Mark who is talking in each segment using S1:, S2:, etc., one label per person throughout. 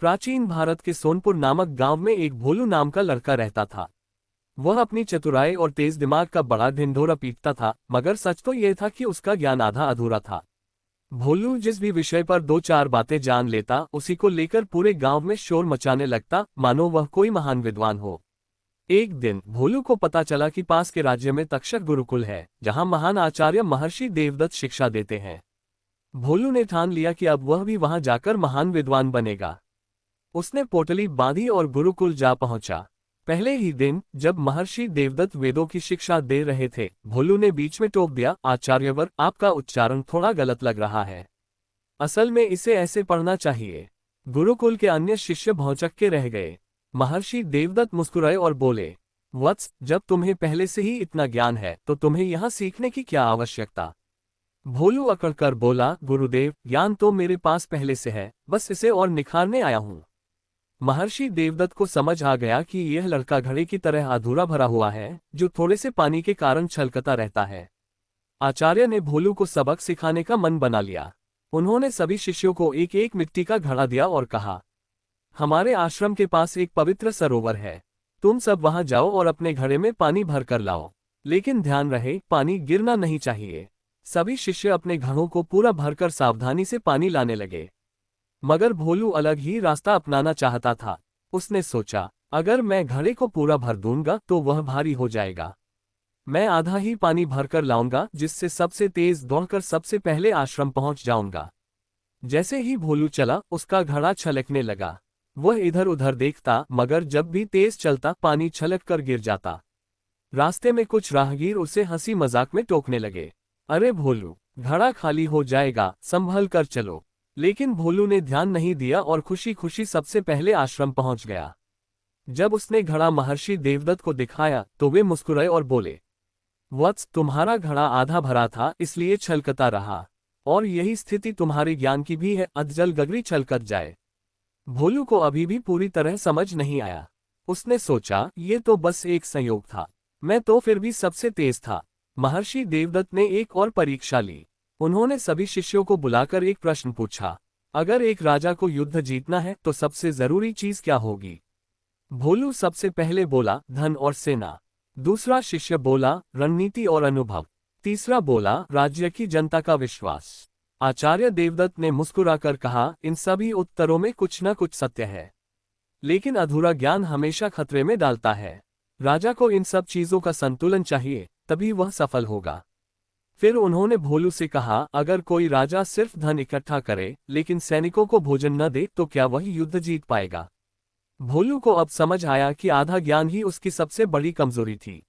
S1: प्राचीन भारत के सोनपुर नामक गांव में एक भोलू नाम का लड़का रहता था। वह अपनी चतुराई और तेज दिमाग का बड़ा ढिंढोरा पीटता था, मगर सच तो यह था कि उसका ज्ञान आधा अधूरा था। भोलू जिस भी विषय पर दो चार बातें जान लेता, उसी को लेकर पूरे गांव में शोर मचाने लगता, मानो वह कोई महान विद्वान हो। एक दिन भोलू को पता चला कि पास के राज्य में तक्षक गुरुकुल है, जहां महान आचार्य महर्षि देवदत्त शिक्षा देते हैं। भोलू ने ठान लिया कि अब वह भी वहां जाकर महान विद्वान बनेगा। उसने पोटली बांधी और गुरुकुल जा पहुंचा। पहले ही दिन जब महर्षि देवदत्त वेदों की शिक्षा दे रहे थे, भोलू ने बीच में टोक दिया, आचार्यवर, आपका उच्चारण थोड़ा गलत लग रहा है। असल में इसे ऐसे पढ़ना चाहिए। गुरुकुल के अन्य शिष्य भौंचक्के रह गए। महर्षि देवदत्त मुस्कुराए और बोले, वत्स, जब तुम्हें पहले से ही इतना ज्ञान है तो तुम्हें यहाँ सीखने की क्या आवश्यकता। भोलू अकड़कर बोला, गुरुदेव, ज्ञान तो मेरे पास पहले से है, बस इसे और निखारने आया हूँ। महर्षि देवदत्त को समझ आ गया कि यह लड़का घड़े की तरह अधूरा भरा हुआ है, जो थोड़े से पानी के कारण छलकता रहता है। आचार्य ने भोलू को सबक सिखाने का मन बना लिया। उन्होंने सभी शिष्यों को एक एक मिट्टी का घड़ा दिया और कहा, हमारे आश्रम के पास एक पवित्र सरोवर है, तुम सब वहां जाओ और अपने घड़े में पानी भर कर लाओ, लेकिन ध्यान रहे, पानी गिरना नहीं चाहिए। सभी शिष्य अपने घड़ों को पूरा भरकर सावधानी से पानी लाने लगे। मगर भोलू अलग ही रास्ता अपनाना चाहता था। उसने सोचा, अगर मैं घड़े को पूरा भर दूंगा तो वह भारी हो जाएगा। मैं आधा ही पानी भरकर लाऊंगा, जिससे सबसे तेज दौड़कर सबसे पहले आश्रम पहुंच जाऊंगा। जैसे ही भोलू चला, उसका घड़ा छलकने लगा। वह इधर उधर देखता, मगर जब भी तेज चलता, पानी छलक कर गिर जाता। रास्ते में कुछ राहगीर उसे हंसी मजाक में टोकने लगे, अरे भोलू, घड़ा खाली हो जाएगा, संभल कर चलो। लेकिन भोलू ने ध्यान नहीं दिया और खुशी खुशी सबसे पहले आश्रम पहुंच गया। जब उसने घड़ा महर्षि देवदत्त को दिखाया तो वे मुस्कुराए और बोले, वत्स, तुम्हारा घड़ा आधा भरा था, इसलिए छलकता रहा, और यही स्थिति तुम्हारे ज्ञान की भी है, अधजल गगरी छलकत जाए। भोलू को अभी भी पूरी तरह समझ नहीं आया। उसने सोचा, ये तो बस एक संयोग था, मैं तो फिर भी सबसे तेज था। महर्षि देवदत्त ने एक और परीक्षा ली। उन्होंने सभी शिष्यों को बुलाकर एक प्रश्न पूछा, अगर एक राजा को युद्ध जीतना है तो सबसे जरूरी चीज क्या होगी। भोलू सबसे पहले बोला, धन और सेना। दूसरा शिष्य बोला, रणनीति और अनुभव। तीसरा बोला, राज्य की जनता का विश्वास। आचार्य देवदत्त ने मुस्कुराकर कहा, इन सभी उत्तरों में कुछ न कुछ सत्य है, लेकिन अधूरा ज्ञान हमेशा खतरे में डालता है। राजा को इन सब चीजों का संतुलन चाहिए, तभी वह सफल होगा। फिर उन्होंने भोलू से कहा, अगर कोई राजा सिर्फ धन इकट्ठा करे लेकिन सैनिकों को भोजन न दे तो क्या वह युद्ध जीत पाएगा। भोलू को अब समझ आया कि आधा ज्ञान ही उसकी सबसे बड़ी कमजोरी थी।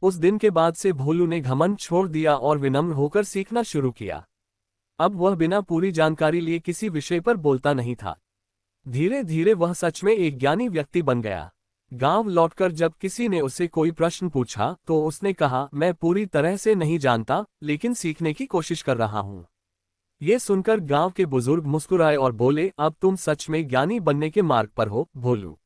S1: उस दिन के बाद से भोलू ने घमंड छोड़ दिया और विनम्र होकर सीखना शुरू किया। अब वह बिना पूरी जानकारी लिए किसी विषय पर बोलता नहीं था। धीरे धीरे वह सच में एक ज्ञानी व्यक्ति बन गया। गांव लौटकर जब किसी ने उसे कोई प्रश्न पूछा तो उसने कहा, मैं पूरी तरह से नहीं जानता, लेकिन सीखने की कोशिश कर रहा हूं। ये सुनकर गांव के बुजुर्ग मुस्कुराए और बोले, अब तुम सच में ज्ञानी बनने के मार्ग पर हो, भोलू।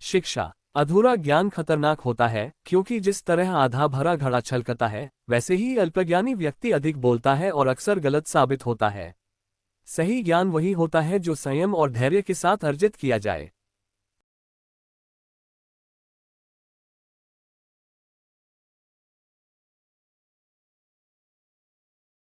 S1: शिक्षा। अधूरा ज्ञान खतरनाक होता है, क्योंकि जिस तरह आधा भरा घड़ा छलकता है, वैसे ही अल्पज्ञानी व्यक्ति अधिक बोलता है और अक्सर गलत साबित होता है। सही ज्ञान वही होता है जो संयम और धैर्य के साथ अर्जित किया जाए।